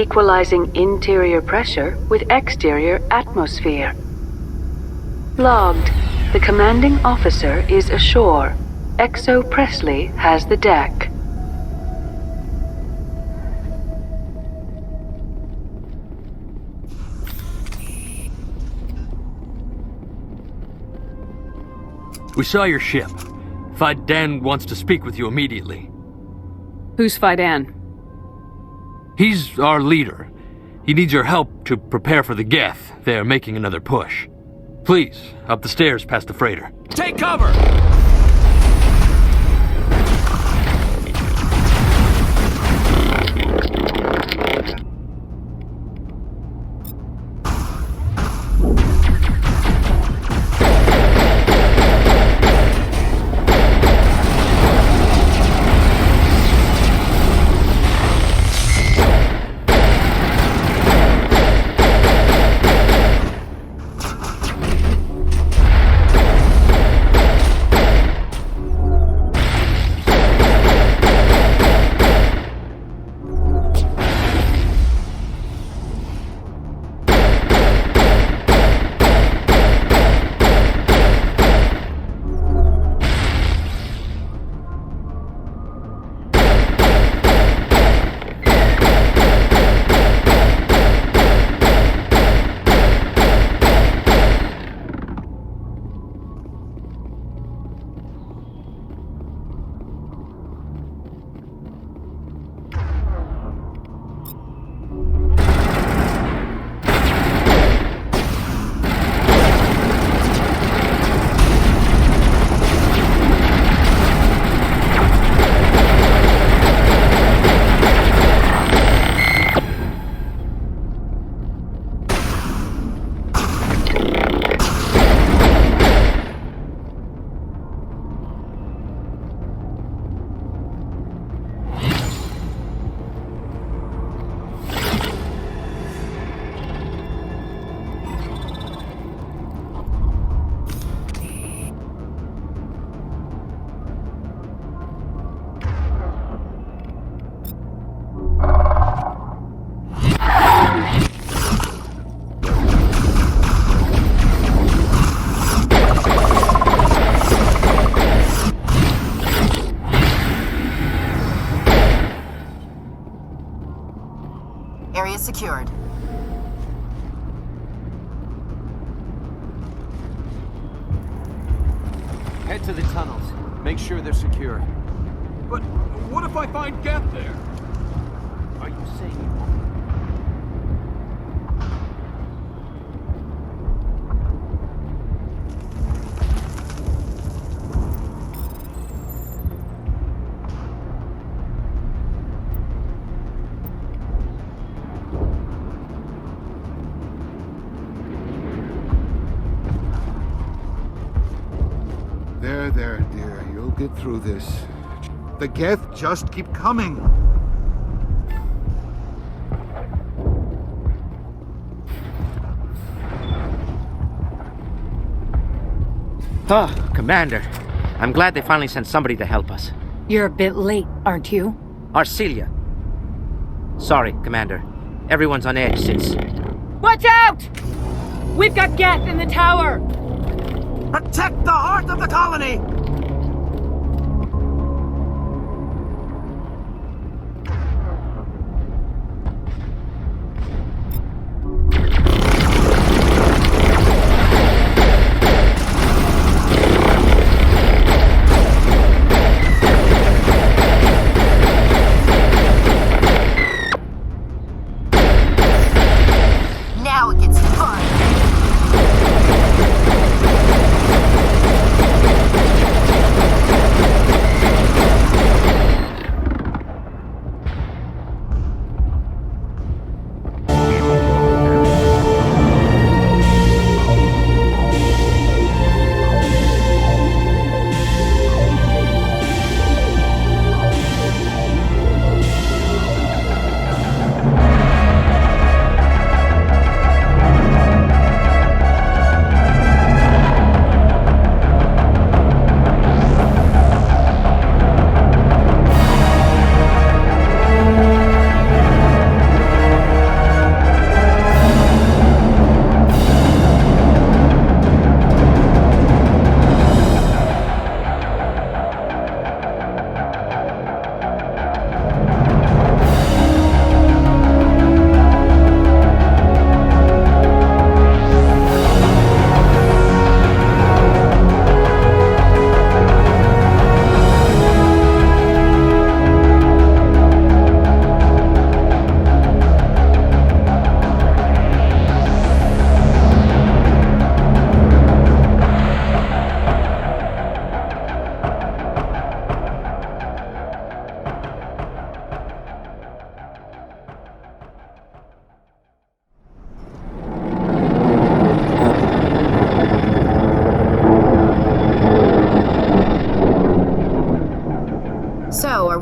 equalizing interior pressure with exterior atmosphere. Logged. The commanding officer is ashore. Exo Presley has the deck. We saw your ship. Fidan wants to speak with you immediately. Who's Fidan? He's our leader. He needs your help to prepare for the Geth. They're making another push. Please, up the stairs past the freighter. Take cover! Area secured. Head to the tunnels. Make sure they're secure. But what if I find Geth there? Are you saying you won't? There, dear. You'll get through this. The Geth just keep coming. Oh, Commander. I'm glad they finally sent somebody to help us. You're a bit late, aren't you? Arcelia. Sorry, Commander. Everyone's on edge since... Watch out! We've got Geth in the tower! Protect the heart of the colony! Now it gets fun.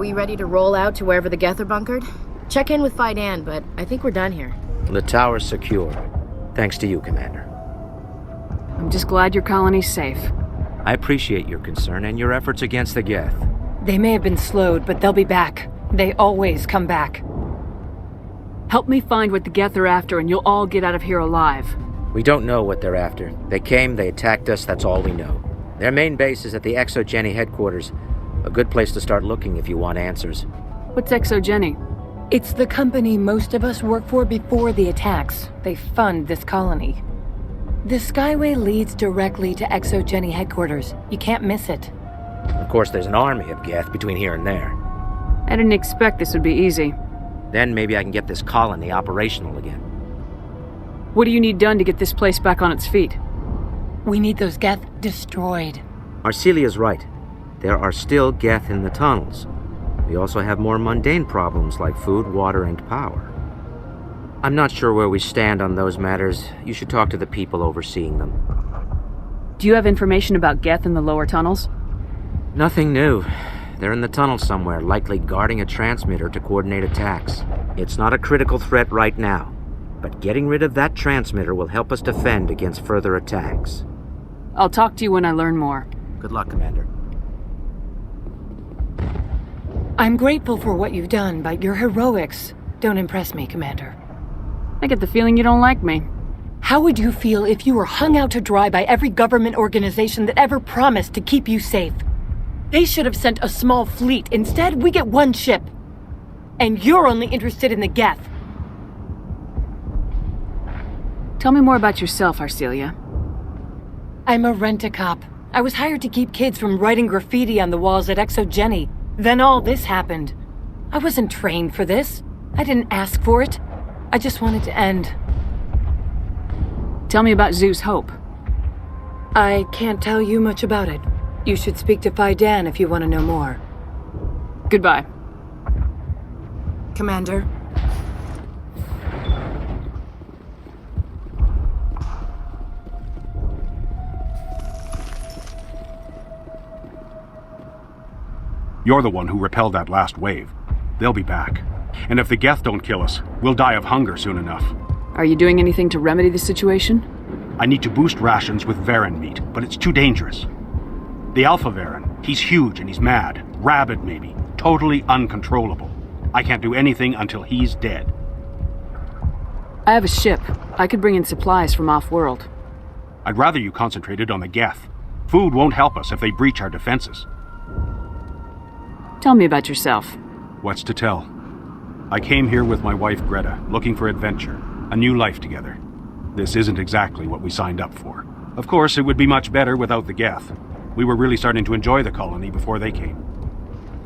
we ready to roll out to wherever the Geth are bunkered? Check in with Fidan, but I think we're done here. The tower's secure. Thanks to you, Commander. I'm just glad your colony's safe. I appreciate your concern and your efforts against the Geth. They may have been slowed, but they'll be back. They always come back. Help me find what the Geth are after and you'll all get out of here alive. We don't know what they're after. They came, they attacked us, that's all we know. Their main base is at the Exogeny headquarters. A good place to start looking if you want answers. What's Exogeny? It's the company most of us work for before the attacks. They fund this colony. The Skyway leads directly to Exogeny headquarters. You can't miss it. Of course, there's an army of Geth between here and there. I didn't expect this would be easy. Then maybe I can get this colony operational again. What do you need done to get this place back on its feet? We need those Geth destroyed. Arcelia's right. There are still Geth in the tunnels. We also have more mundane problems like food, water, and power. I'm not sure where we stand on those matters. You should talk to the people overseeing them. Do you have information about Geth in the lower tunnels? Nothing new. They're in the tunnel somewhere, likely guarding a transmitter to coordinate attacks. It's not a critical threat right now, but getting rid of that transmitter will help us defend against further attacks. I'll talk to you when I learn more. Good luck, Commander. I'm grateful for what you've done, but your heroics don't impress me, Commander. I get the feeling you don't like me. How would you feel if you were hung out to dry by every government organization that ever promised to keep you safe? They should have sent a small fleet. Instead, we get one ship. And you're only interested in the Geth. Tell me more about yourself, Arcelia. I'm a rent-a-cop. I was hired to keep kids from writing graffiti on the walls at Exogeny. Then all this happened. I wasn't trained for this. I didn't ask for it. I just wanted to end. Tell me about Zeus Hope. I can't tell you much about it. You should speak to Fidan if you want to know more. Goodbye. Commander? You're the one who repelled that last wave. They'll be back. And if the Geth don't kill us, we'll die of hunger soon enough. Are you doing anything to remedy the situation? I need to boost rations with Varen meat, but it's too dangerous. The Alpha Varen, he's huge and he's mad. Rabid, maybe. Totally uncontrollable. I can't do anything until he's dead. I have a ship. I could bring in supplies from off-world. I'd rather you concentrated on the Geth. Food won't help us if they breach our defenses. Tell me about yourself. What's to tell? I came here with my wife Greta, looking for adventure, a new life together. This isn't exactly what we signed up for. Of course, it would be much better without the Geth. We were really starting to enjoy the colony before they came.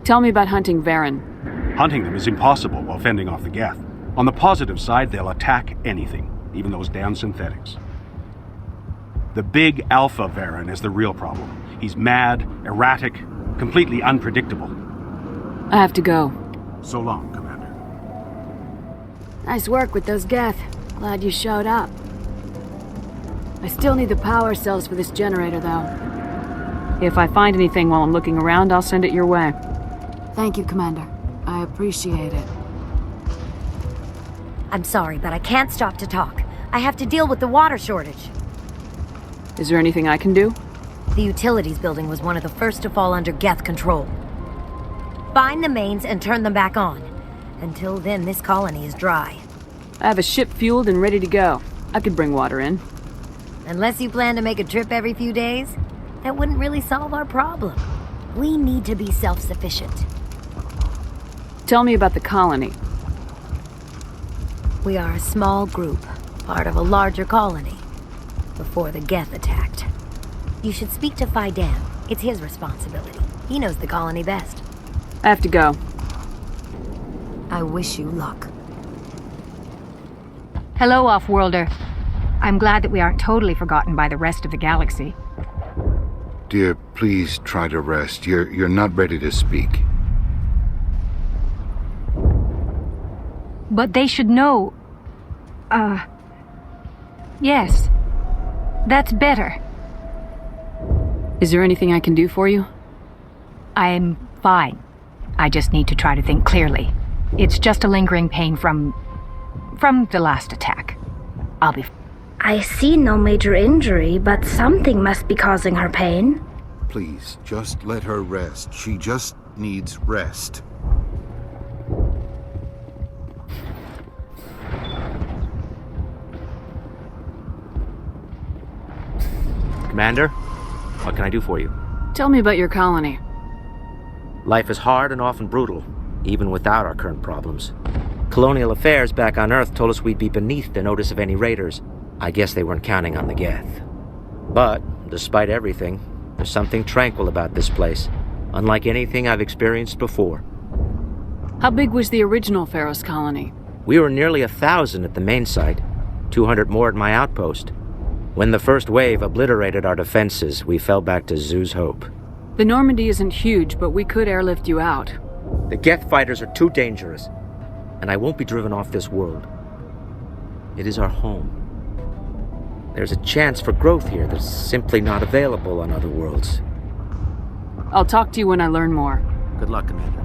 Tell me about hunting Varen. Hunting them is impossible while fending off the Geth. On the positive side, they'll attack anything, even those damn synthetics. The big Alpha Varen is the real problem. He's mad, erratic, completely unpredictable. I have to go. So long, Commander. Nice work with those Geth. Glad you showed up. I still need the power cells for this generator, though. If I find anything while I'm looking around, I'll send it your way. Thank you, Commander. I appreciate it. I'm sorry, but I can't stop to talk. I have to deal with the water shortage. Is there anything I can do? The utilities building was one of the first to fall under Geth control. Find the mains and turn them back on. Until then, this colony is dry. I have a ship fueled and ready to go. I could bring water in. Unless you plan to make a trip every few days, that wouldn't really solve our problem. We need to be self-sufficient. Tell me about the colony. We are a small group, part of a larger colony, before the Geth attacked. You should speak to Fidan. It's his responsibility. He knows the colony best. I have to go. I wish you luck. Hello, Off-Worlder. I'm glad that we aren't totally forgotten by the rest of the galaxy. Dear, please try to rest. You're not ready to speak. But they should know... Yes. That's better. Is there anything I can do for you? I'm fine. I just need to try to think clearly. It's just a lingering pain from the last attack. I'll be... I see no major injury, but something must be causing her pain. Please, just let her rest. She just needs rest. Commander, what can I do for you? Tell me about your colony. Life is hard and often brutal, even without our current problems. Colonial affairs back on Earth told us we'd be beneath the notice of any raiders. I guess they weren't counting on the Geth. But, despite everything, there's something tranquil about this place, unlike anything I've experienced before. How big was the original Feros colony? We were nearly 1,000 at the main site, 200 more at my outpost. When the first wave obliterated our defenses, we fell back to Zoo's Hope. The Normandy isn't huge, but we could airlift you out. The Geth fighters are too dangerous, and I won't be driven off this world. It is our home. There's a chance for growth here that's simply not available on other worlds. I'll talk to you when I learn more. Good luck, Commander.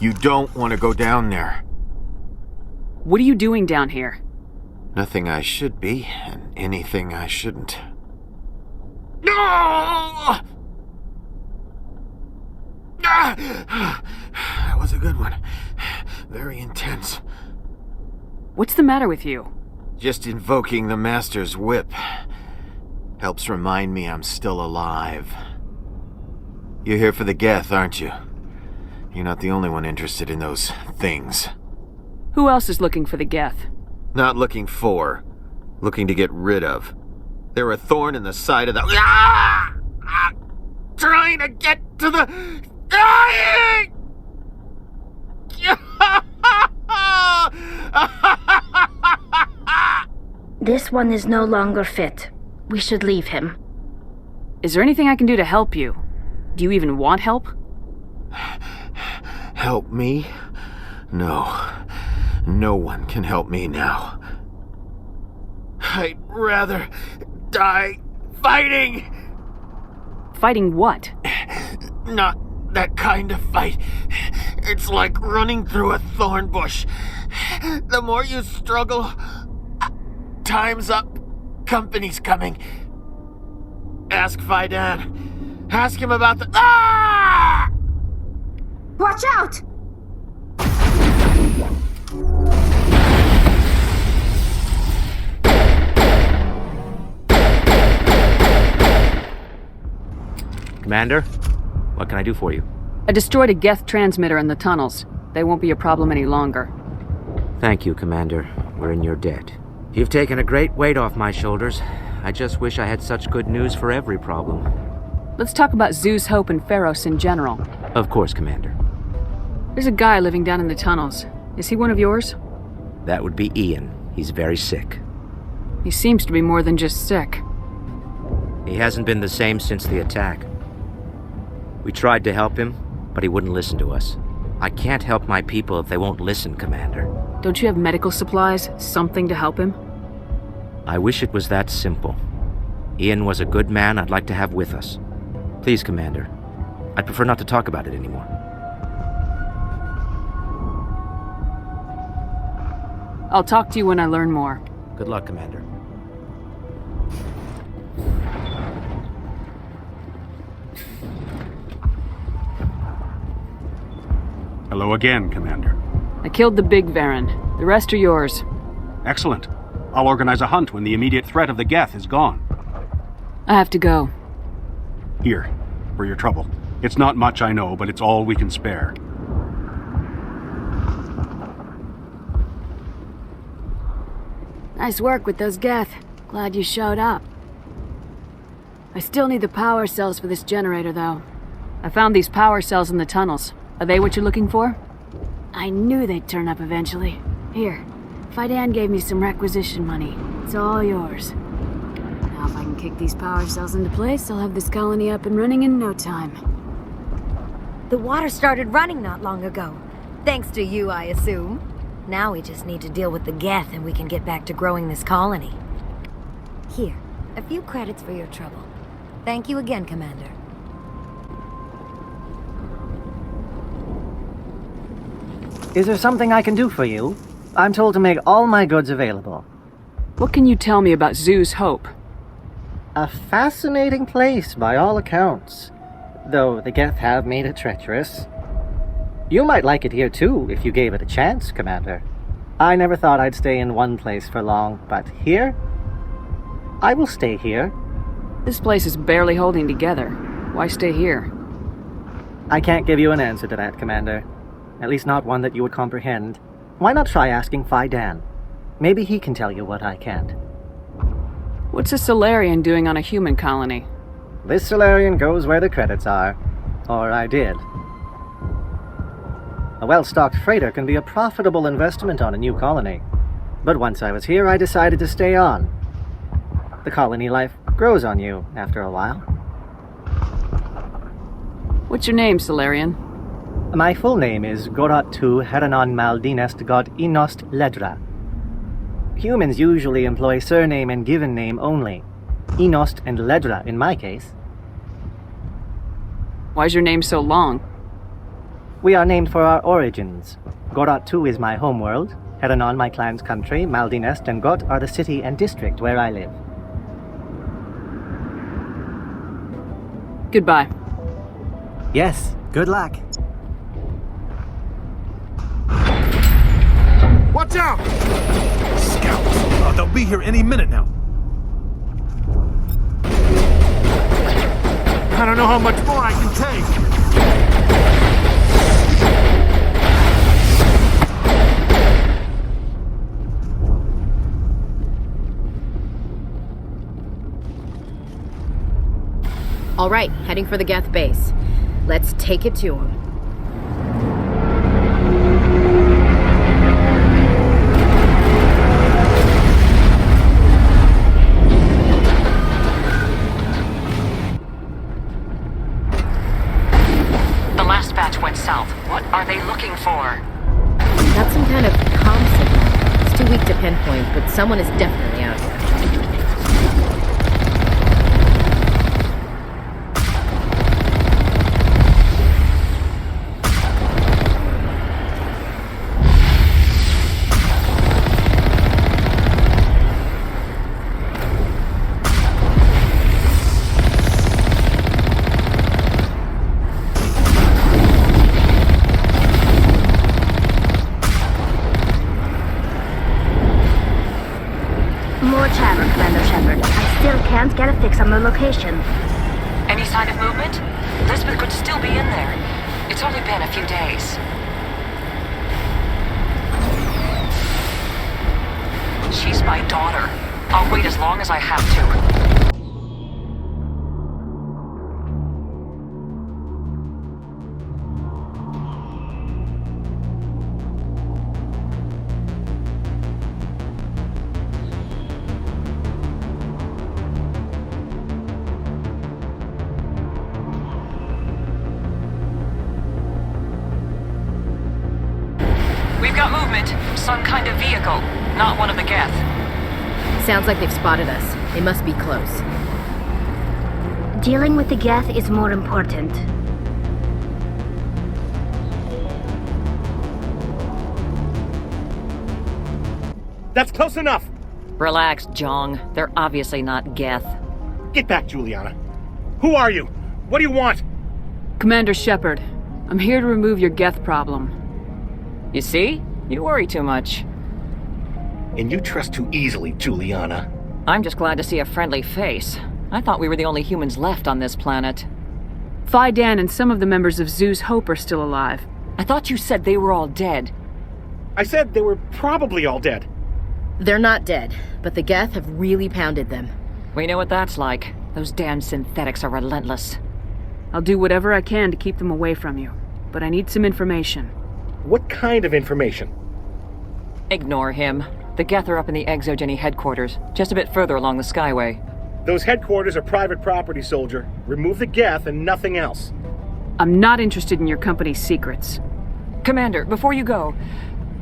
You don't want to go down there. What are you doing down here? Nothing I should be, and anything I shouldn't. No! That was a good one. Very intense. What's the matter with you? Just invoking the Master's whip helps remind me I'm still alive. You're here for the Geth, aren't you? You're not the only one interested in those things. Who else is looking for the Geth? Not looking for. Looking to get rid of. They're a thorn in the side of the... Ah! Ah! Trying to get to the... Dying! This one is no longer fit. We should leave him. Is there anything I can do to help you? Do you even want help? Help me? No. No one can help me now. I'd rather die fighting! Fighting what? Not that kind of fight. It's like running through a thorn bush. The more you struggle, time's up. Company's coming. Ask Fidan. Ask him about the... Ah! Watch out! Commander, what can I do for you? I destroyed a Geth transmitter in the tunnels. They won't be a problem any longer. Thank you, Commander. We're in your debt. You've taken a great weight off my shoulders. I just wish I had such good news for every problem. Let's talk about Zeus Hope and Feros in general. Of course, Commander. There's a guy living down in the tunnels. Is he one of yours? That would be Ian. He's very sick. He seems to be more than just sick. He hasn't been the same since the attack. We tried to help him, but he wouldn't listen to us. I can't help my people if they won't listen, Commander. Don't you have medical supplies? Something to help him? I wish it was that simple. Ian was a good man I'd like to have with us. Please, Commander. I'd prefer not to talk about it anymore. I'll talk to you when I learn more. Good luck, Commander. Hello again, Commander. I killed the big Varen. The rest are yours. Excellent. I'll organize a hunt when the immediate threat of the Geth is gone. I have to go. Here, for your trouble. It's not much, I know, but it's all we can spare. Nice work with those Geth. Glad you showed up. I still need the power cells for this generator, though. I found these power cells in the tunnels. Are they what you're looking for? I knew they'd turn up eventually. Here, Fidan gave me some requisition money. It's all yours. Now if I can kick these power cells into place, I'll have this colony up and running in no time. The water started running not long ago. Thanks to you, I assume. Now we just need to deal with the Geth and we can get back to growing this colony. Here, a few credits for your trouble. Thank you again, Commander. Is there something I can do for you? I'm told to make all my goods available. What can you tell me about Zeus Hope? A fascinating place, by all accounts. Though the Geth have made it treacherous. You might like it here too, if you gave it a chance, Commander. I never thought I'd stay in one place for long, but here? I will stay here. This place is barely holding together. Why stay here? I can't give you an answer to that, Commander. At least not one that you would comprehend. Why not try asking Fidan? Maybe he can tell you what I can't. What's a Solarian doing on a human colony? This Solarian goes where the credits are. Or I did. A well-stocked freighter can be a profitable investment on a new colony. But once I was here, I decided to stay on. The colony life grows on you after a while. What's your name, Solarian? My full name is Goratu Heranon Maldinest God Inost Ledra. Humans usually employ surname and given name only. Inost and Ledra in my case. Why's your name so long? We are named for our origins. Gorat 2 is my homeworld. Heranon, my clan's country. Maldinest and Got are the city and district where I live. Goodbye. Yes, good luck. Watch out! Scouts! Oh, they'll be here any minute now. I don't know how much more I can take. All right, heading for the Geth base. Let's take it to him. The last batch went south. What are they looking for? Got some kind of comm signal. It's too weak to pinpoint, but someone is definitely out here. More chatter, Commander Shepard. I still can't get a fix on the location. Any sign of movement? Lisbeth could still be in there. It's only been a few days. She's my daughter. I'll wait as long as I have to. We've got movement. Some kind of vehicle. Not one of the Geth. Sounds like they've spotted us. They must be close. Dealing with the Geth is more important. That's close enough! Relax, Jong. They're obviously not Geth. Get back, Juliana. Who are you? What do you want? Commander Shepard, I'm here to remove your Geth problem. You see? You worry too much. And you trust too easily, Juliana. I'm just glad to see a friendly face. I thought we were the only humans left on this planet. Fidan and some of the members of Zoo's Hope are still alive. I thought you said they were all dead. I said they were probably all dead. They're not dead, but the Geth have really pounded them. We know what that's like. Those damn synthetics are relentless. I'll do whatever I can to keep them away from you, but I need some information. What kind of information? Ignore him. The Geth are up in the Exogeny headquarters, just a bit further along the Skyway. Those headquarters are private property, soldier. Remove the Geth and nothing else. I'm not interested in your company's secrets. Commander, before you go,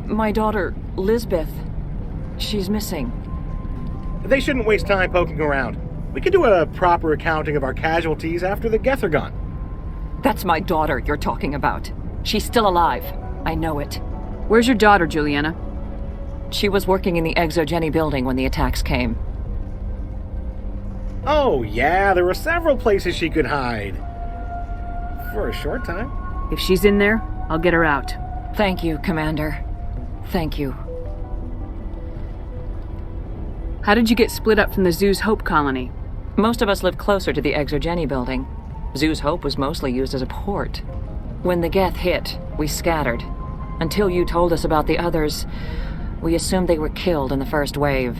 my daughter, Lisbeth, she's missing. They shouldn't waste time poking around. We could do a proper accounting of our casualties after the Geth are gone. That's my daughter you're talking about. She's still alive. I know it. Where's your daughter, Juliana? She was working in the Exogeny building when the attacks came. Oh, yeah, there were several places she could hide. For a short time. If she's in there, I'll get her out. Thank you, Commander. Thank you. How did you get split up from the Zoo's Hope colony? Most of us live closer to the Exogeny building. Zoo's Hope was mostly used as a port. When the Geth hit, we scattered. Until you told us about the others, we assumed they were killed in the first wave.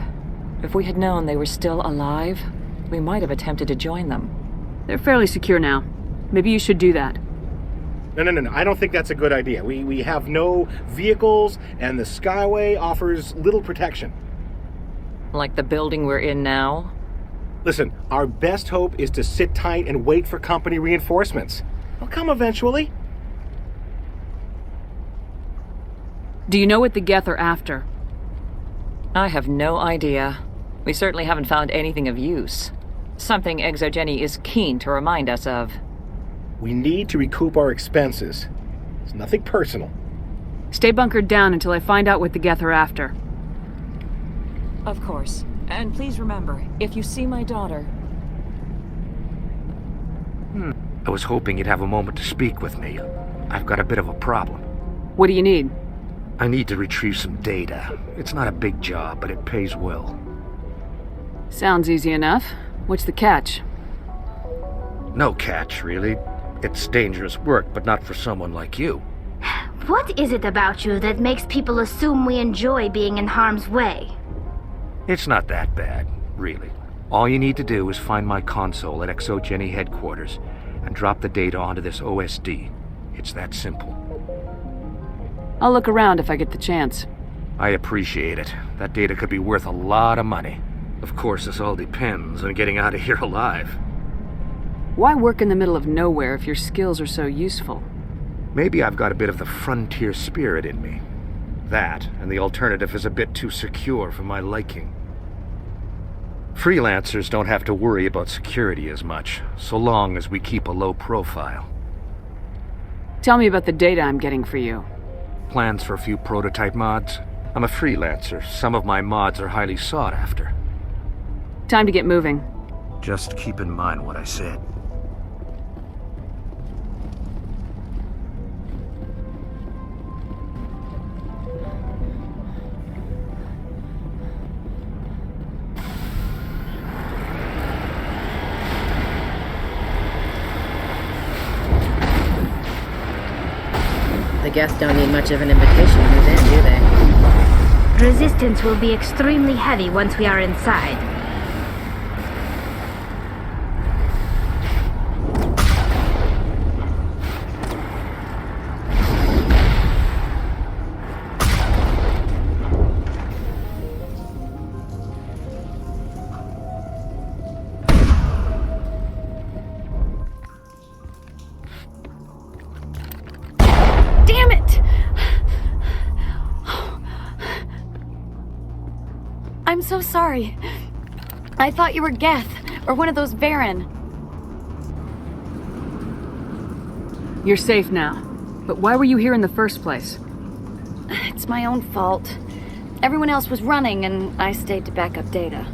If we had known they were still alive, we might have attempted to join them. They're fairly secure now. Maybe you should do that. No. I don't think that's a good idea. We have no vehicles, and the Skyway offers little protection. Like the building we're in now? Listen, our best hope is to sit tight and wait for company reinforcements. They'll come eventually. Do you know what the Geth are after? I have no idea. We certainly haven't found anything of use. Something Exogeny is keen to remind us of. We need to recoup our expenses. It's nothing personal. Stay bunkered down until I find out what the Geth are after. Of course. And please remember, if you see my daughter... I was hoping you'd have a moment to speak with me. I've got a bit of a problem. What do you need? I need to retrieve some data. It's not a big job, but it pays well. Sounds easy enough. What's the catch? No catch, really. It's dangerous work, but not for someone like you. What is it about you that makes people assume we enjoy being in harm's way? It's not that bad, really. All you need to do is find my console at ExoGeni headquarters and drop the data onto this OSD. It's that simple. I'll look around if I get the chance. I appreciate it. That data could be worth a lot of money. Of course, this all depends on getting out of here alive. Why work in the middle of nowhere if your skills are so useful? Maybe I've got a bit of the frontier spirit in me. That, and the alternative is a bit too secure for my liking. Freelancers don't have to worry about security as much, so long as we keep a low profile. Tell me about the data I'm getting for you. Plans for a few prototype mods? I'm a freelancer. Some of my mods are highly sought after. Time to get moving. Just keep in mind what I said. The Geth don't need much of an invitation to move in, do they? Resistance will be extremely heavy once we are inside. Damn it! I'm so sorry. I thought you were Geth, or one of those Varen. You're safe now. But why were you here in the first place? It's my own fault. Everyone else was running, and I stayed to back up data.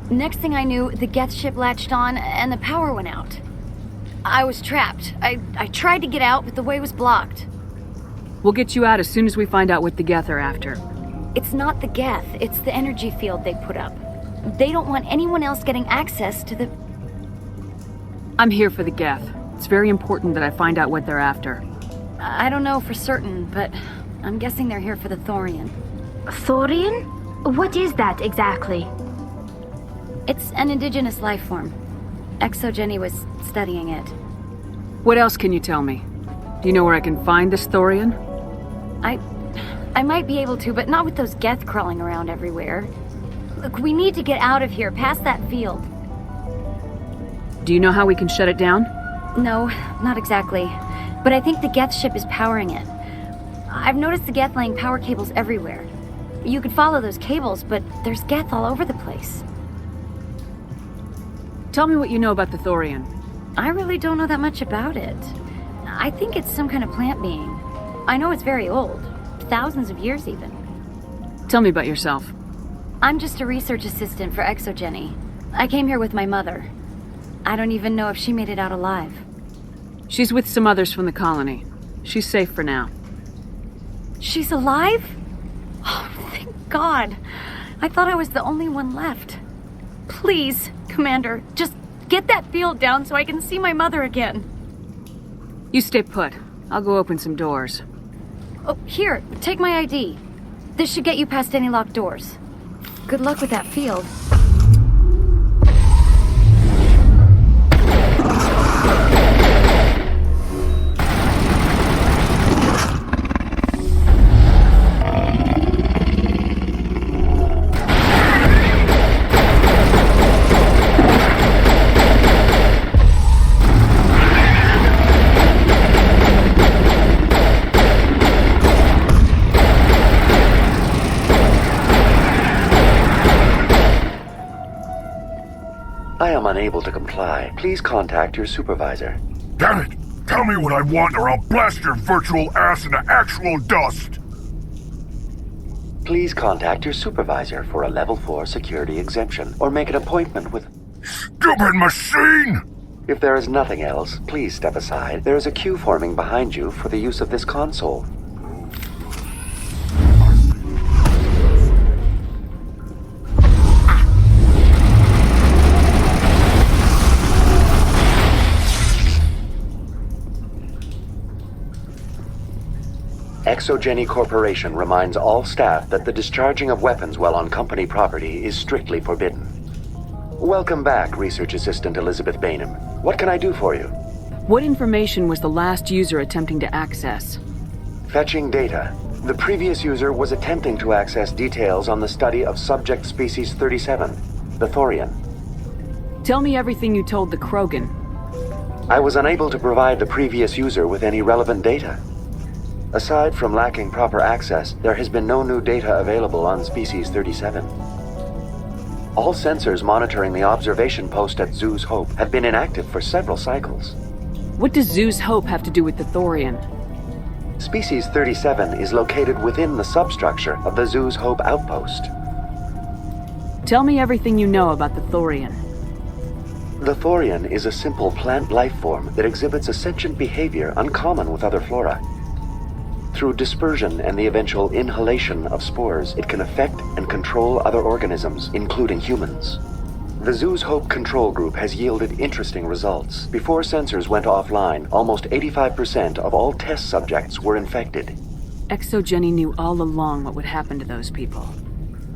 Next thing I knew, the Geth ship latched on, and the power went out. I was trapped. I tried to get out, but the way was blocked. We'll get you out as soon as we find out what the Geth are after. It's not the Geth, it's the energy field they put up. They don't want anyone else getting access to the... I'm here for the Geth. It's very important that I find out what they're after. I don't know for certain, but I'm guessing they're here for the Thorian. Thorian? What is that exactly? It's an indigenous life form. ExoGeni was studying it. What else can you tell me? Do you know where I can find this Thorian? I might be able to, but not with those Geth crawling around everywhere. Look, we need to get out of here, past that field. Do you know how we can shut it down? No, not exactly. But I think the Geth ship is powering it. I've noticed the Geth laying power cables everywhere. You could follow those cables, but there's Geth all over the place. Tell me what you know about the Thorian. I really don't know that much about it. I think it's some kind of plant being. I know it's very old. Thousands of years, even. Tell me about yourself. I'm just a research assistant for ExoGeni. I came here with my mother. I don't even know if she made it out alive. She's with some others from the colony. She's safe for now. She's alive? Oh, thank God. I thought I was the only one left. Please, Commander, just get that field down so I can see my mother again. You stay put. I'll go open some doors. Oh, here, take my ID. This should get you past any locked doors. Good luck with that field. I am unable to comply. Please contact your supervisor. Damn it! Tell me what I want or I'll blast your virtual ass into actual dust! Please contact your supervisor for a level 4 security exemption, or make an appointment with... Stupid machine! If there is nothing else, please step aside. There is a queue forming behind you for the use of this console. Exogeny Corporation reminds all staff that the discharging of weapons while on company property is strictly forbidden. Welcome back, Research Assistant Elizabeth Bainham. What can I do for you? What information was the last user attempting to access? Fetching data. The previous user was attempting to access details on the study of subject species 37, the Thorian. Tell me everything you told the Krogan. I was unable to provide the previous user with any relevant data. Aside from lacking proper access, there has been no new data available on species 37. All sensors monitoring the observation post at Zoo's Hope have been inactive for several cycles. What does Zoo's Hope have to do with the Thorian? Species 37 is located within the substructure of the Zoo's Hope outpost. Tell me everything you know about the Thorian. The Thorian is a simple plant life form that exhibits a sentient behavior uncommon with other flora. Through dispersion and the eventual inhalation of spores, it can affect and control other organisms, including humans. The Zoo's Hope control group has yielded interesting results. Before sensors went offline, almost 85% of all test subjects were infected. Exogeny knew all along what would happen to those people.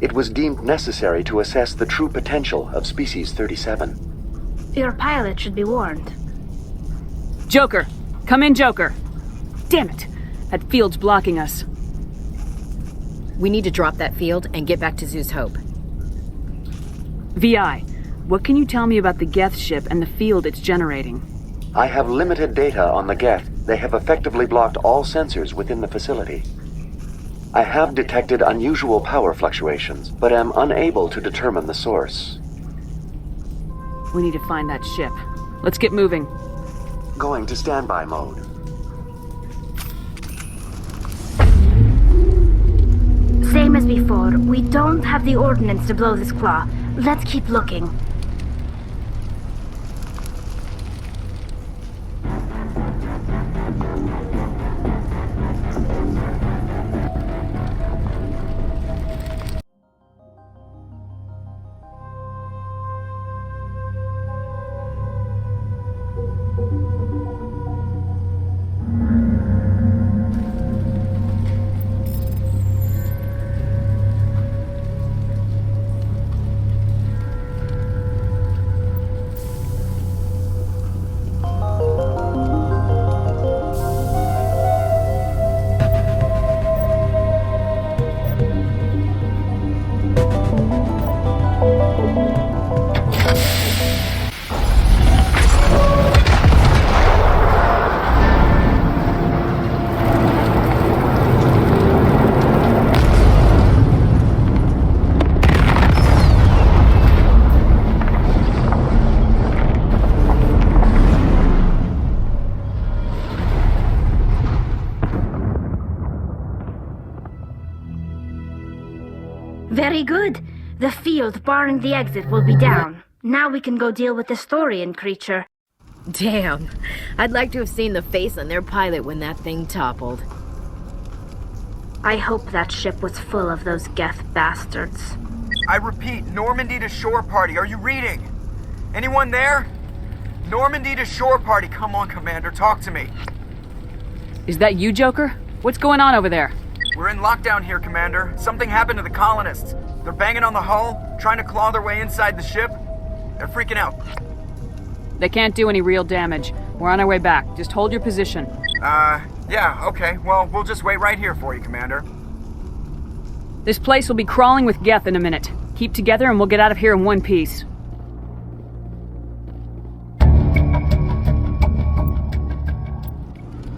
It was deemed necessary to assess the true potential of species 37. Your pilot should be warned. Joker! Come in, Joker! Damn it! That field's blocking us. We need to drop that field and get back to Zoo's Hope. VI, what can you tell me about the Geth ship and the field it's generating? I have limited data on the Geth. They have effectively blocked all sensors within the facility. I have detected unusual power fluctuations, but am unable to determine the source. We need to find that ship. Let's get moving. Going to standby mode. Same as before, we don't have the ordnance to blow this claw. Let's keep looking. Very good. The field barring the exit will be down. Now we can go deal with this Thorian creature. Damn. I'd like to have seen the face on their pilot when that thing toppled. I hope that ship was full of those Geth bastards. I repeat, Normandy to shore party. Are you reading? Anyone there? Normandy to shore party. Come on, Commander. Talk to me. Is that you, Joker? What's going on over there? We're in lockdown here, Commander. Something happened to the colonists. They're banging on the hull, trying to claw their way inside the ship. They're freaking out. They can't do any real damage. We're on our way back. Just hold your position. Yeah, okay. Well, we'll just wait right here for you, Commander. This place will be crawling with Geth in a minute. Keep together and we'll get out of here in one piece.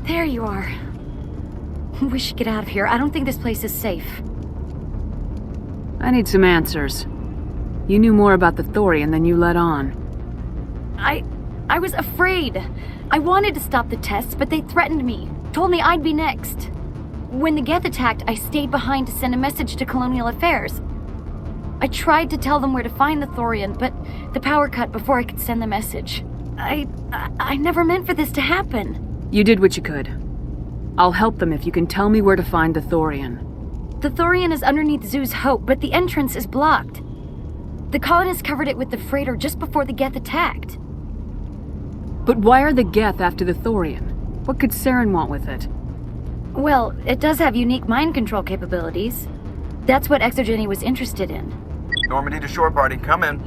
There you are. We should get out of here. I don't think this place is safe. I need some answers. You knew more about the Thorian than you let on. I was afraid. I wanted to stop the tests, but they threatened me. Told me I'd be next. When the Geth attacked, I stayed behind to send a message to Colonial Affairs. I tried to tell them where to find the Thorian, but the power cut before I could send the message. I never meant for this to happen. You did what you could. I'll help them if you can tell me where to find the Thorian. The Thorian is underneath Zoo's Hope, but the entrance is blocked. The colonists covered it with the freighter just before the Geth attacked. But why are the Geth after the Thorian? What could Saren want with it? Well, it does have unique mind control capabilities. That's what Exogeny was interested in. Normandy to shore party, come in.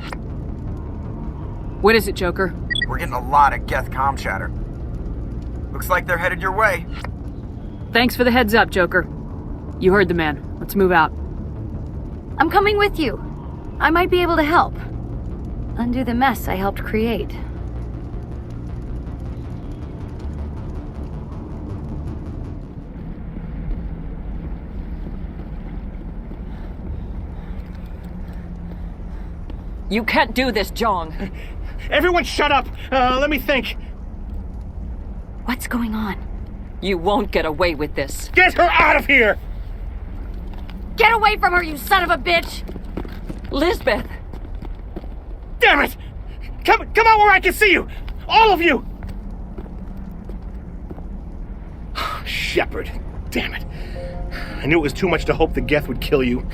What is it, Joker? We're getting a lot of Geth comm chatter. Looks like they're headed your way. Thanks for the heads up, Joker. You heard the man. Let's move out. I'm coming with you. I might be able to help. Undo the mess I helped create. You can't do this, Jong. Everyone shut up! Let me think. What's going on? You won't get away with this. Get her out of here! Get away from her, you son of a bitch! Lisbeth! Damn it! Come out where I can see you! All of you! Shepard, damn it. I knew it was too much to hope the Geth would kill you.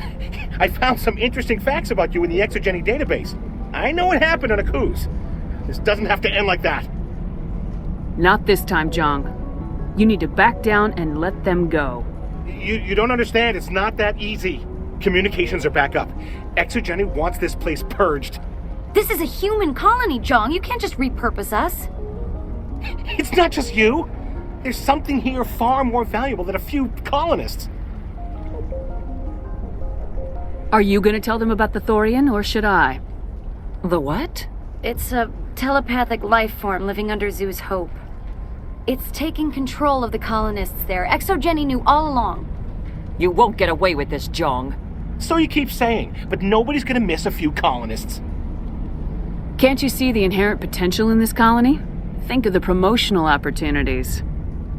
I found some interesting facts about you in the Exogeny database. I know what happened on Akuz. This doesn't have to end like that. Not this time, Jong. You need to back down and let them go. You don't understand. It's not that easy. Communications are back up. Exogeny wants this place purged. This is a human colony, Jong. You can't just repurpose us. It's not just you. There's something here far more valuable than a few colonists. Are you going to tell them about the Thorian, or should I? The what? It's a telepathic life form living under Zoo's Hope. It's taking control of the colonists there. Exogeny knew all along. You won't get away with this, Jong. So you keep saying, but nobody's gonna miss a few colonists. Can't you see the inherent potential in this colony? Think of the promotional opportunities.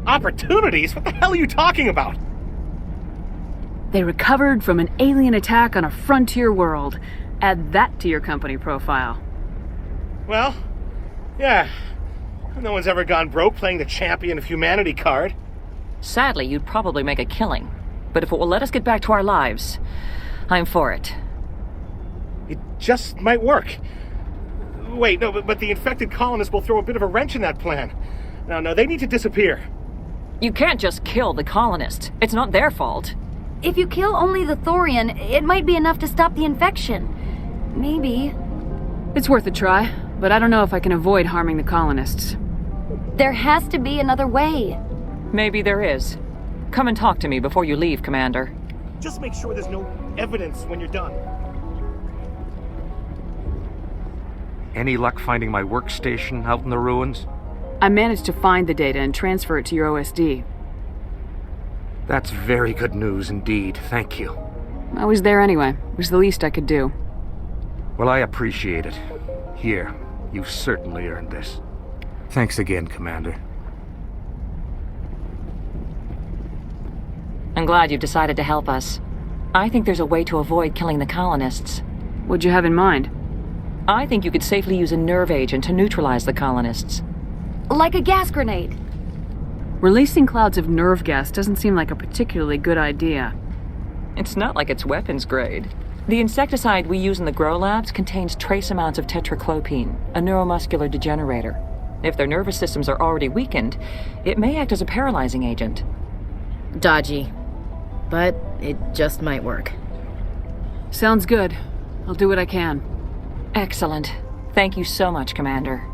Opportunities? What the hell are you talking about? They recovered from an alien attack on a frontier world. Add that to your company profile. Well, yeah. No one's ever gone broke playing the champion of humanity card. Sadly, you'd probably make a killing. But if it will let us get back to our lives, I'm for it. It just might work. Wait, no, but the infected colonists will throw a bit of a wrench in that plan. No, they need to disappear. You can't just kill the colonists. It's not their fault. If you kill only the Thorian, it might be enough to stop the infection. Maybe. It's worth a try, but I don't know if I can avoid harming the colonists. There has to be another way. Maybe there is. Come and talk to me before you leave, Commander. Just make sure there's no evidence when you're done. Any luck finding my workstation out in the ruins? I managed to find the data and transfer it to your OSD. That's very good news indeed, thank you. I was there anyway. It was the least I could do. Well, I appreciate it. Here, you certainly earned this. Thanks again, Commander. I'm glad you've decided to help us. I think there's a way to avoid killing the colonists. What'd you have in mind? I think you could safely use a nerve agent to neutralize the colonists. Like a gas grenade. Releasing clouds of nerve gas doesn't seem like a particularly good idea. It's not like it's weapons grade. The insecticide we use in the grow labs contains trace amounts of tetraclopine, a neuromuscular degenerator. If their nervous systems are already weakened, it may act as a paralyzing agent. Dodgy. But it just might work. Sounds good. I'll do what I can. Excellent. Thank you so much, Commander.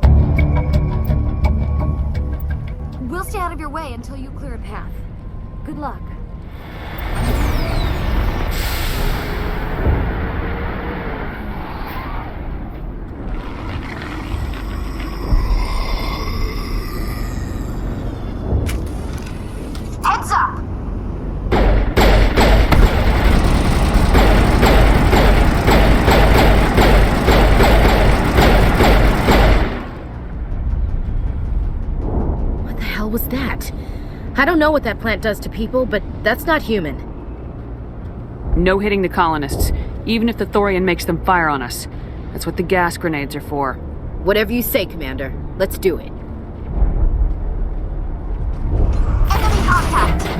We'll stay out of your way until you clear a path. Good luck. Heads up! I don't know what that plant does to people, but that's not human. No hitting the colonists, even if the Thorian makes them fire on us. That's what the gas grenades are for. Whatever you say, Commander. Let's do it. Enemy contact!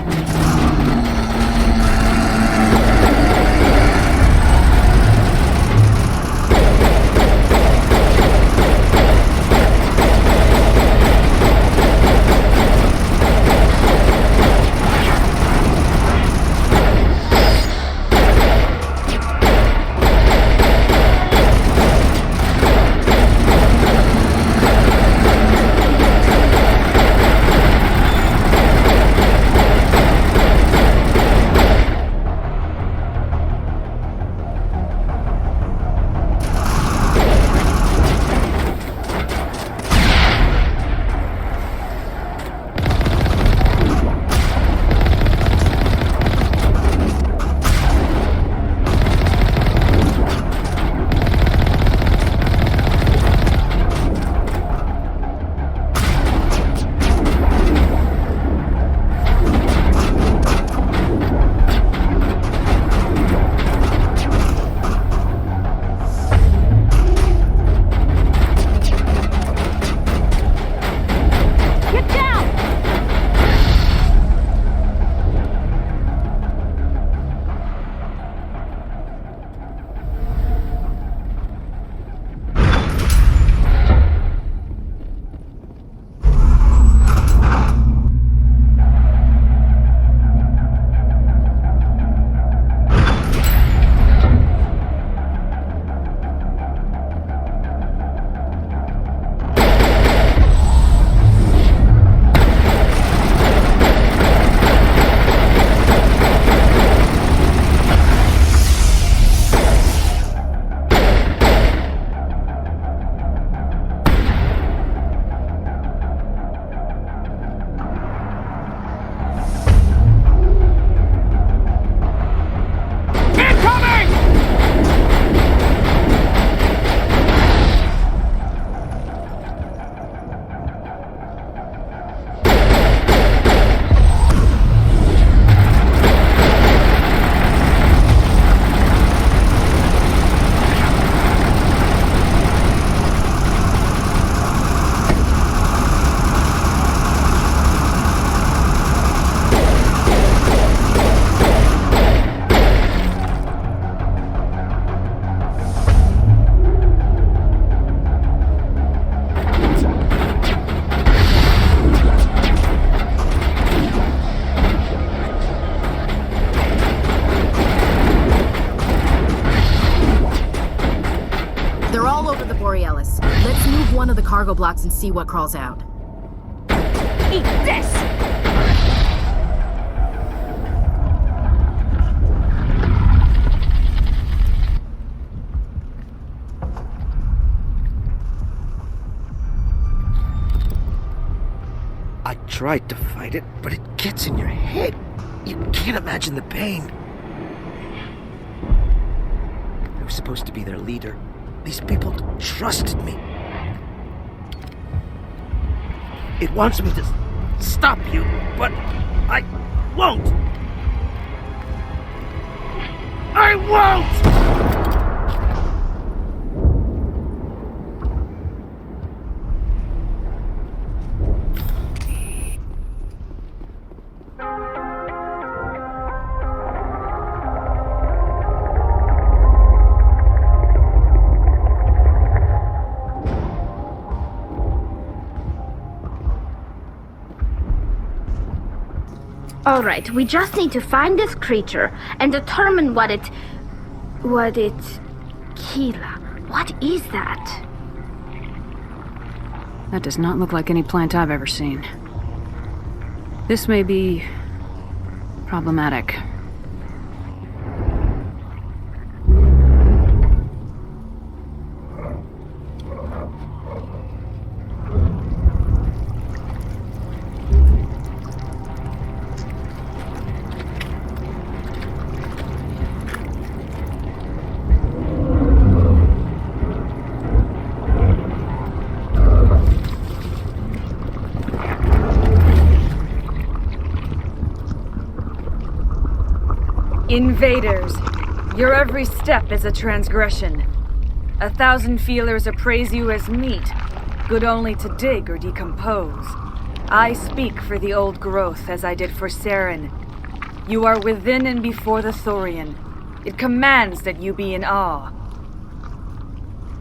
one of the cargo blocks and see what crawls out. Eat this! I tried to fight it, but it gets in your head. You can't imagine the pain. I was supposed to be their leader. These people trusted me. It wants me to stop you, but I won't. I won't! Alright, we just need to find this creature and determine what it... Keela. What is that? That does not look like any plant I've ever seen. This may be... problematic. Invaders, your every step is a transgression. 1,000 feelers appraise you as meat, good only to dig or decompose. I speak for the old growth as I did for Saren. You are within and before the Thorian. It commands that you be in awe.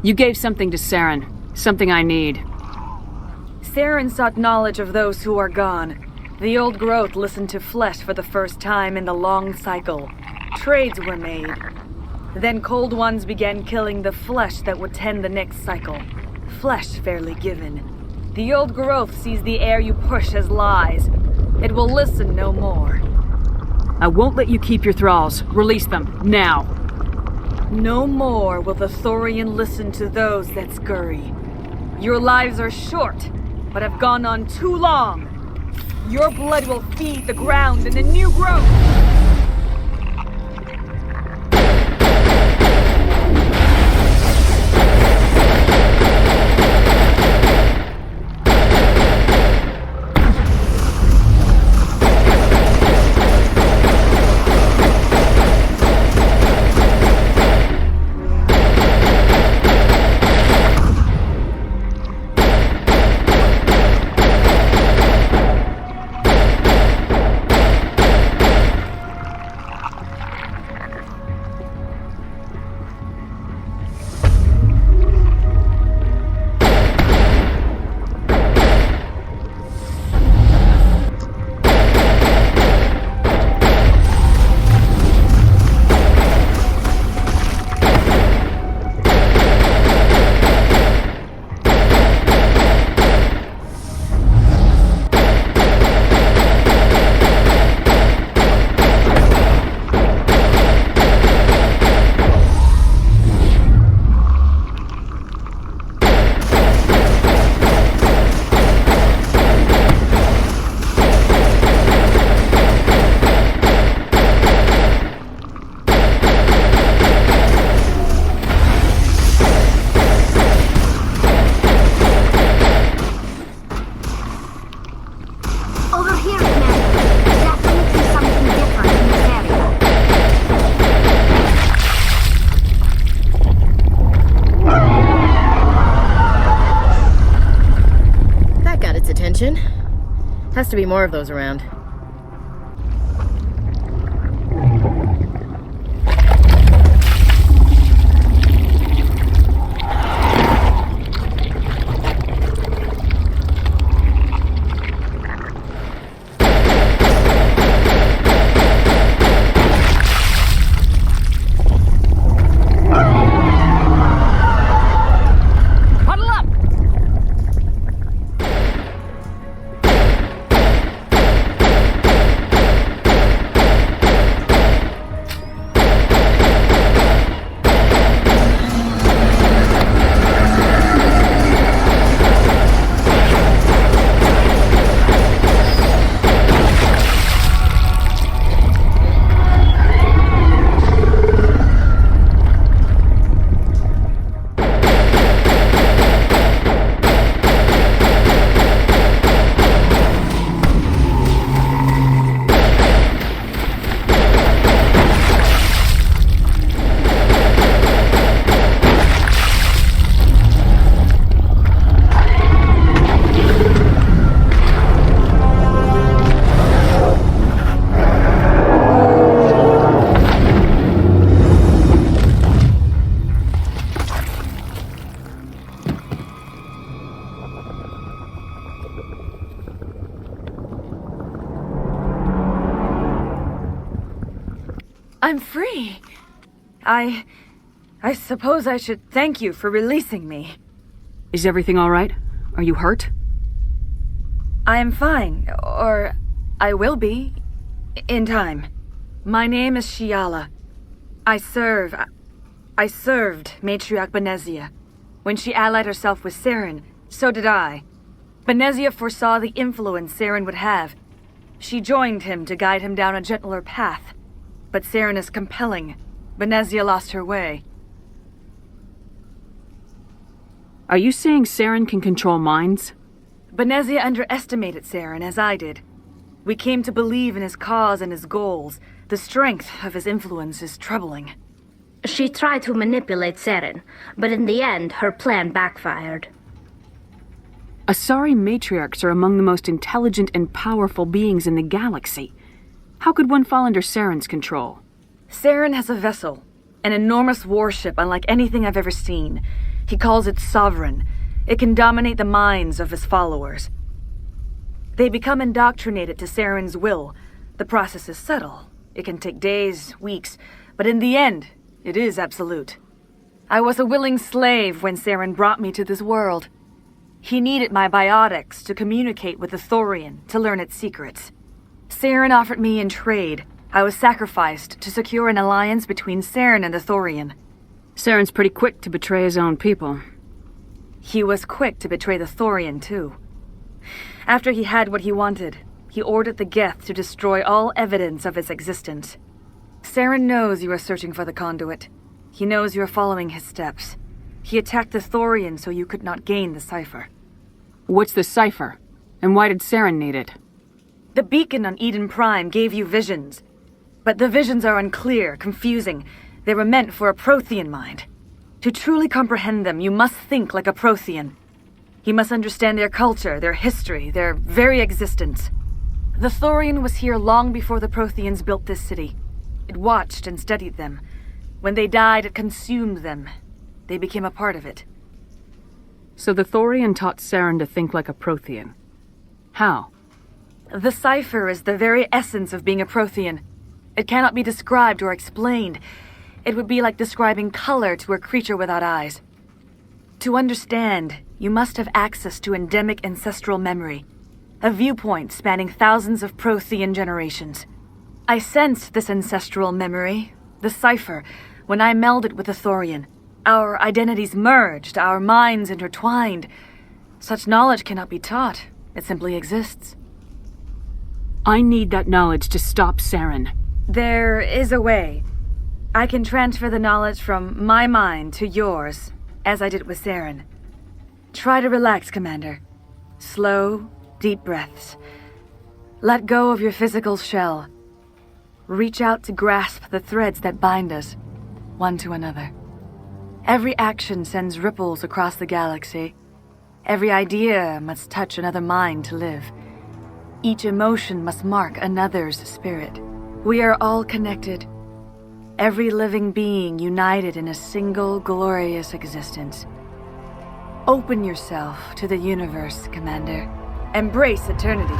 You gave something to Saren, something I need. Saren sought knowledge of those who are gone. The old growth listened to flesh for the first time in the long cycle. Trades were made. Then cold ones began killing the flesh that would tend the next cycle. Flesh fairly given. The old growth sees the air you push as lies. It will listen no more. I won't let you keep your thralls. Release them, now. No more will the Thorian listen to those that scurry. Your lives are short, but have gone on too long. Your blood will feed the ground and the new growth. Has to be more of those around. I'm free. I suppose I should thank you for releasing me. Is everything all right? Are you hurt? I am fine, or I will be, in time. My name is Shiala. I served Matriarch Benezia. When she allied herself with Saren, so did I. Benezia foresaw the influence Saren would have. She joined him to guide him down a gentler path. But Saren is compelling. Benezia lost her way. Are you saying Saren can control minds? Benezia underestimated Saren, as I did. We came to believe in his cause and his goals, The strength of his influence is troubling. She tried to manipulate Seren, but in the end, her plan backfired. Asari matriarchs are among the most intelligent and powerful beings in the galaxy. How could one fall under Saren's control? Seren has a vessel, an enormous warship unlike anything I've ever seen. He calls it Sovereign. It can dominate the minds of his followers. They become indoctrinated to Saren's will. The process is subtle. It can take days, weeks, but in the end, it is absolute. I was a willing slave when Seren brought me to this world. He needed my biotics to communicate with the Thorian, to learn its secrets. Seren offered me in trade. I was sacrificed to secure an alliance between Seren and the Thorian. Saren's pretty quick to betray his own people. He was quick to betray the Thorian, too. After he had what he wanted, he ordered the Geth to destroy all evidence of its existence. Seren knows you are searching for the conduit. He knows you are following his steps. He attacked the Thorian so you could not gain the cipher. What's the cipher? And why did Seren need it? The beacon on Eden Prime gave you visions. But the visions are unclear, confusing. They were meant for a Prothean mind. To truly comprehend them, you must think like a Prothean. You must understand their culture, their history, their very existence. The Thorian was here long before the Protheans built this city. It watched and studied them. When they died, it consumed them. They became a part of it. So the Thorian taught Seren to think like a Prothean. How? The cipher is the very essence of being a Prothean. It cannot be described or explained. It would be like describing color to a creature without eyes. To understand, you must have access to endemic ancestral memory, a viewpoint spanning thousands of Prothean generations. I sensed this ancestral memory, the cipher, when I melded with the Thorian. Our identities merged, our minds intertwined. Such knowledge cannot be taught. It simply exists. I need that knowledge to stop Seren. There is a way. I can transfer the knowledge from my mind to yours, as I did with Seren. Try to relax, Commander. Slow, deep breaths. Let go of your physical shell. Reach out to grasp the threads that bind us, one to another. Every action sends ripples across the galaxy. Every idea must touch another mind to live. Each emotion must mark another's spirit. We are all connected. Every living being united in a single glorious existence. Open yourself to the universe, Commander. Embrace eternity.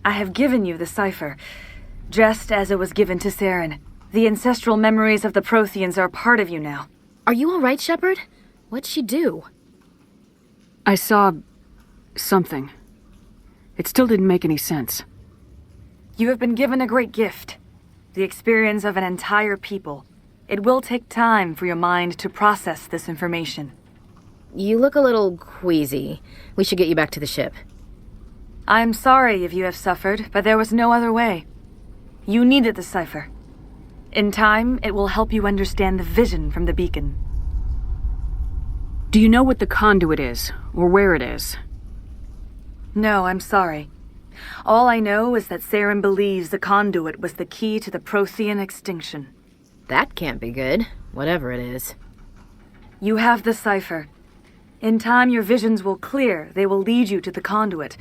I have given you the cipher, just as it was given to Seren. The ancestral memories of the Protheans are part of you now. Are you all right, Shepard? What'd she do? I saw something. It still didn't make any sense. You have been given a great gift, the experience of an entire people. It will take time for your mind to process this information. You look a little queasy. We should get you back to the ship. I'm sorry if you have suffered, but there was no other way. You needed the cipher. In time, it will help you understand the vision from the beacon. Do you know what the conduit is, or where it is? No, I'm sorry. All I know is that Seren believes the conduit was the key to the Prothean extinction. That can't be good, whatever it is. You have the cipher. In time, your visions will clear. They will lead you to the conduit.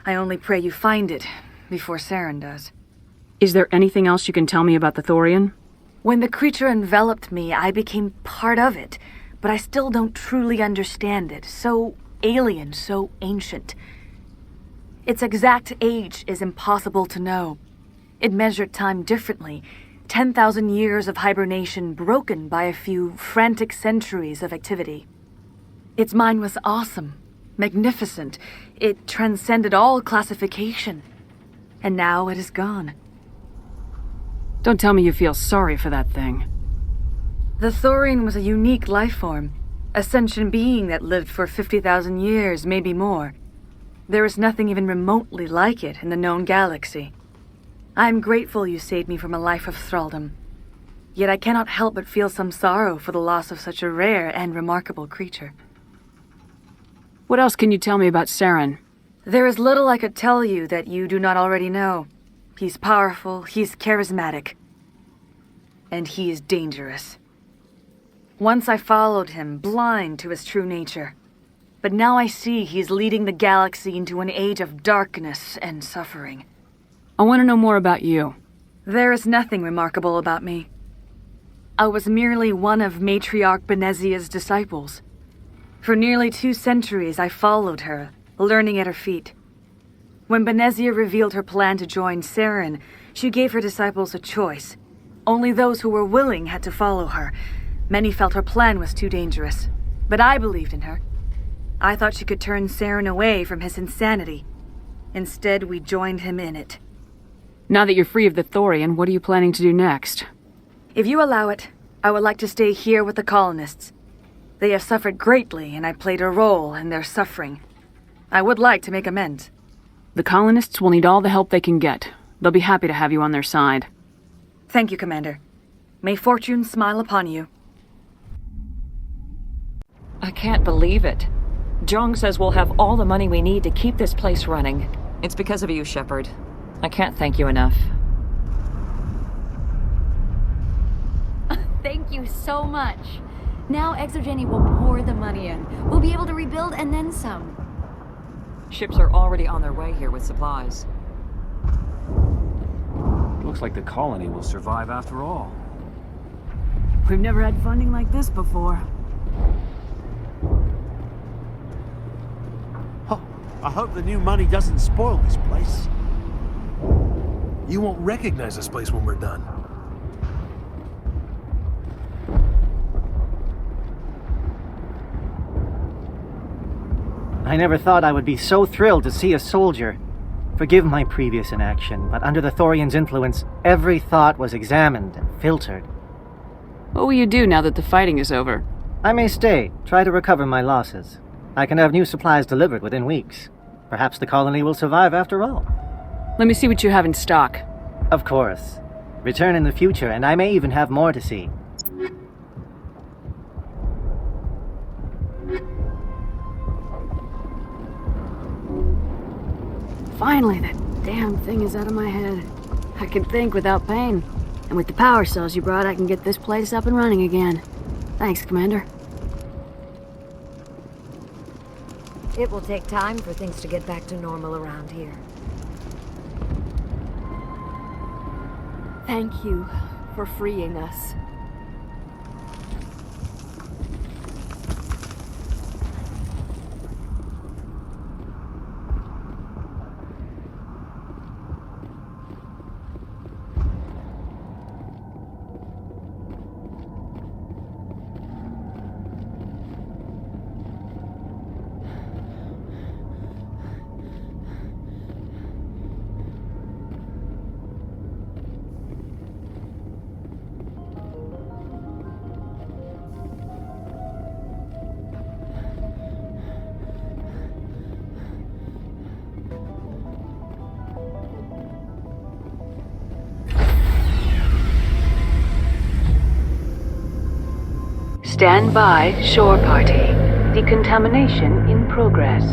I only pray you find it before Seren does. Is there anything else you can tell me about the Thorian? When the creature enveloped me, I became part of it, but I still don't truly understand it. So alien, so ancient. Its exact age is impossible to know. It measured time differently. 10,000 years of hibernation broken by a few frantic centuries of activity. Its mind was awesome, magnificent. It transcended all classification. And now it is gone. Don't tell me you feel sorry for that thing. The Thorian was a unique life form. A sentient being that lived for 50,000 years, maybe more. There is nothing even remotely like it in the known galaxy. I am grateful you saved me from a life of thraldom. Yet I cannot help but feel some sorrow for the loss of such a rare and remarkable creature. What else can you tell me about Saren? There is little I could tell you that you do not already know. He's powerful, he's charismatic, and he is dangerous. Once I followed him, blind to his true nature. But now I see he's leading the galaxy into an age of darkness and suffering. I want to know more about you. There is nothing remarkable about me. I was merely one of Matriarch Benezia's disciples. For nearly 2 centuries I followed her, learning at her feet. When Benezia revealed her plan to join Saren, she gave her disciples a choice. Only those who were willing had to follow her. Many felt her plan was too dangerous, but I believed in her. I thought she could turn Saren away from his insanity. Instead, we joined him in it. Now that you're free of the Thorian, what are you planning to do next? If you allow it, I would like to stay here with the colonists. They have suffered greatly, and I played a role in their suffering. I would like to make amends. The colonists will need all the help they can get. They'll be happy to have you on their side. Thank you, Commander. May fortune smile upon you. I can't believe it. Jong says we'll have all the money we need to keep this place running. It's because of you, Shepard. I can't thank you enough. Thank you so much. Now Exogeny will pour the money in. We'll be able to rebuild and then some. Ships are already on their way here with supplies. Looks like the colony will survive after all. We've never had funding like this before. Oh, I hope the new money doesn't spoil this place. You won't recognize this place when we're done. I never thought I would be so thrilled to see a soldier. Forgive my previous inaction, but under the Thorian's influence, every thought was examined and filtered. What will you do now that the fighting is over? I may stay, try to recover my losses. I can have new supplies delivered within weeks. Perhaps the colony will survive after all. Let me see what you have in stock. Of course. Return in the future, and I may even have more to see. Finally, that damn thing is out of my head. I can think without pain. And with the power cells you brought, I can get this place up and running again. Thanks, Commander. It will take time for things to get back to normal around here. Thank you for freeing us. Stand by, shore party. Decontamination in progress.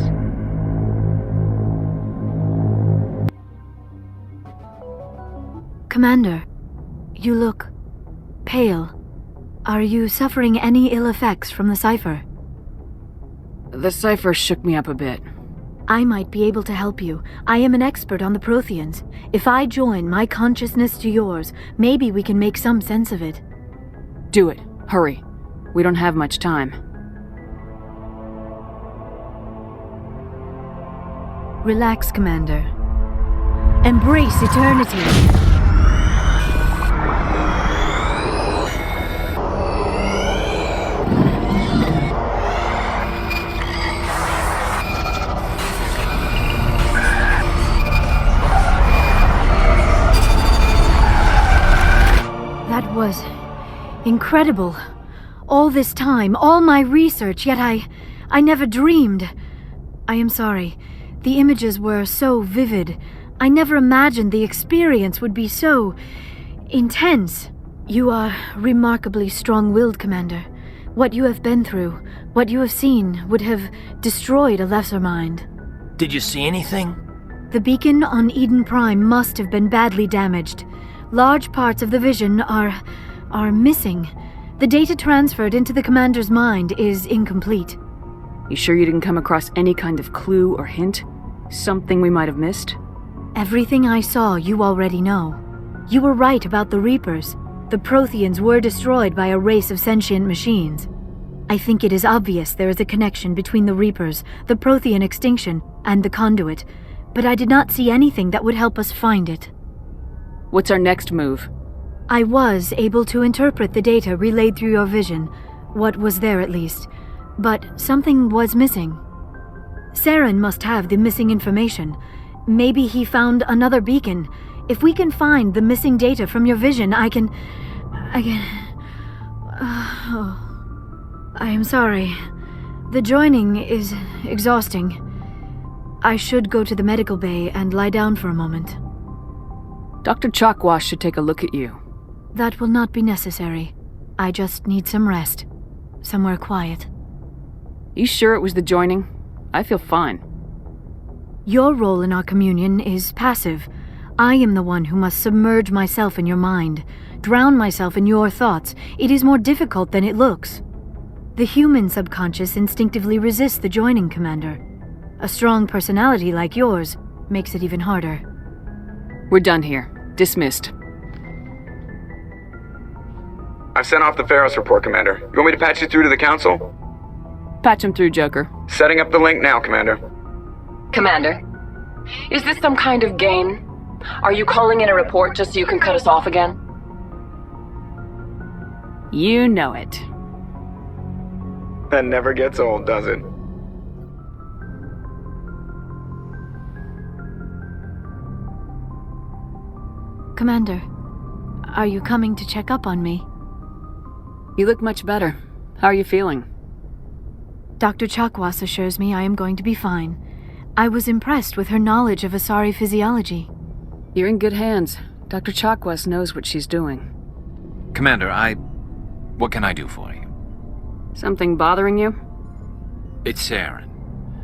Commander, you look pale. Are you suffering any ill effects from the cipher? The cipher shook me up a bit. I might be able to help you. I am an expert on the Protheans. If I join my consciousness to yours, maybe we can make some sense of it. Do it. Hurry. We don't have much time. Relax, Commander. Embrace eternity. was incredible. All this time, all my research, yet I never dreamed. I am sorry. The images were so vivid. I never imagined the experience would be so intense. You are remarkably strong-willed, Commander. What you have been through, what you have seen, would have destroyed a lesser mind. Did you see anything? The beacon on Eden Prime must have been badly damaged. Large parts of the vision are missing. The data transferred into the Commander's mind is incomplete. You sure you didn't come across any kind of clue or hint? Something we might have missed? Everything I saw you already know. You were right about the Reapers. The Protheans were destroyed by a race of sentient machines. I think it is obvious there is a connection between the Reapers, the Prothean extinction, and the Conduit, but I did not see anything that would help us find it. What's our next move? I was able to interpret the data relayed through your vision, what was there at least, but something was missing. Saren must have the missing information. Maybe he found another beacon. If we can find the missing data from your vision, I can... I am sorry. The joining is exhausting. I should go to the medical bay and lie down for a moment. Dr. Chakwas should take a look at you. That will not be necessary. I just need some rest. Somewhere quiet. You sure it was the joining? I feel fine. Your role in our communion is passive. I am the one who must submerge myself in your mind, drown myself in your thoughts. It is more difficult than it looks. The human subconscious instinctively resists the joining, Commander. A strong personality like yours makes it even harder. We're done here. Dismissed. I've sent off the Feros report, Commander. You want me to patch you through to the Council? Patch him through, Joker. Setting up the link now, Commander. Commander, is this some kind of game? Are you calling in a report just so you can cut us off again? You know it. That never gets old, does it? Commander, are you coming to check up on me? You look much better. How are you feeling? Dr. Chakwas assures me I am going to be fine. I was impressed with her knowledge of Asari physiology. You're in good hands. Dr. Chakwas knows what she's doing. Commander, what can I do for you? Something bothering you? It's Saren.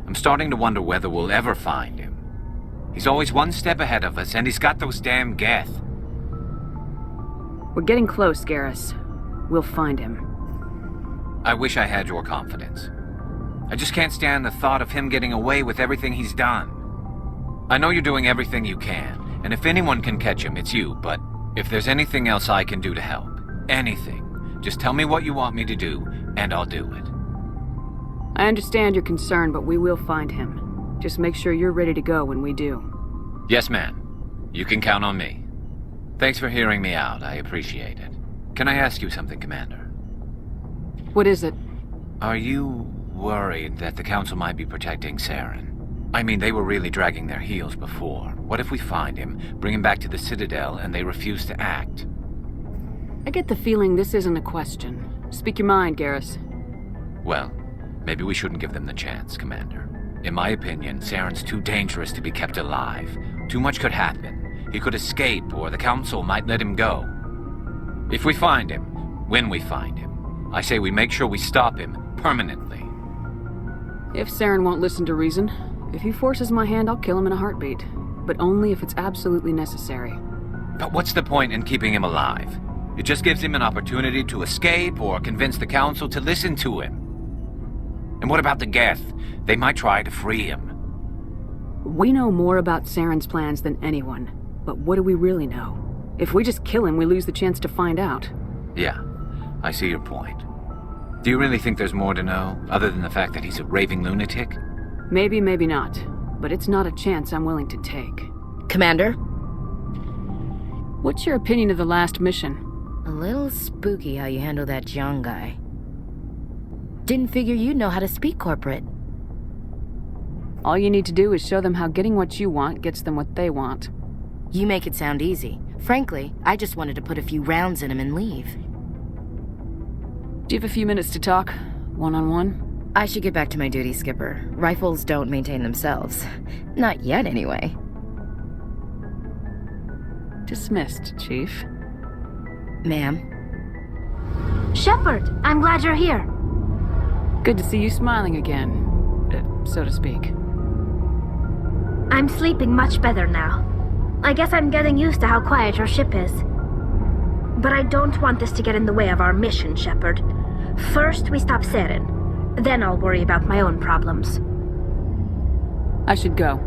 I'm starting to wonder whether we'll ever find him. He's always one step ahead of us, and he's got those damn Geth. We're getting close, Garrus. We'll find him. I wish I had your confidence. I just can't stand the thought of him getting away with everything he's done. I know you're doing everything you can, and if anyone can catch him, it's you, but if there's anything else I can do to help, anything, just tell me what you want me to do, and I'll do it. I understand your concern, but we will find him. Just make sure you're ready to go when we do. Yes, ma'am. You can count on me. Thanks for hearing me out. I appreciate it. Can I ask you something, Commander? What is it? Are you worried that the Council might be protecting Saren? I mean, they were really dragging their heels before. What if we find him, bring him back to the Citadel, and they refuse to act? I get the feeling this isn't a question. Speak your mind, Garrus. Well, maybe we shouldn't give them the chance, Commander. In my opinion, Saren's too dangerous to be kept alive. Too much could happen. He could escape, or the Council might let him go. If we find him, when we find him, I say we make sure we stop him permanently. If Saren won't listen to reason, if he forces my hand, I'll kill him in a heartbeat. But only if it's absolutely necessary. But what's the point in keeping him alive? It just gives him an opportunity to escape or convince the Council to listen to him. And what about the Geth? They might try to free him. We know more about Saren's plans than anyone. But what do we really know? If we just kill him, we lose the chance to find out. Yeah, I see your point. Do you really think there's more to know, other than the fact that he's a raving lunatic? Maybe, maybe not. But it's not a chance I'm willing to take. Commander? What's your opinion of the last mission? A little spooky how you handle that Jiang guy. Didn't figure you'd know how to speak corporate. All you need to do is show them how getting what you want gets them what they want. You make it sound easy. Frankly, I just wanted to put a few rounds in him and leave. Do you have a few minutes to talk? One-on-one? I should get back to my duty, Skipper. Rifles don't maintain themselves. Not yet, anyway. Dismissed, Chief. Ma'am? Shepard, I'm glad you're here. Good to see you smiling again, so to speak. I'm sleeping much better now. I guess I'm getting used to how quiet your ship is. But I don't want this to get in the way of our mission, Shepard. First, we stop Saren. Then I'll worry about my own problems. I should go.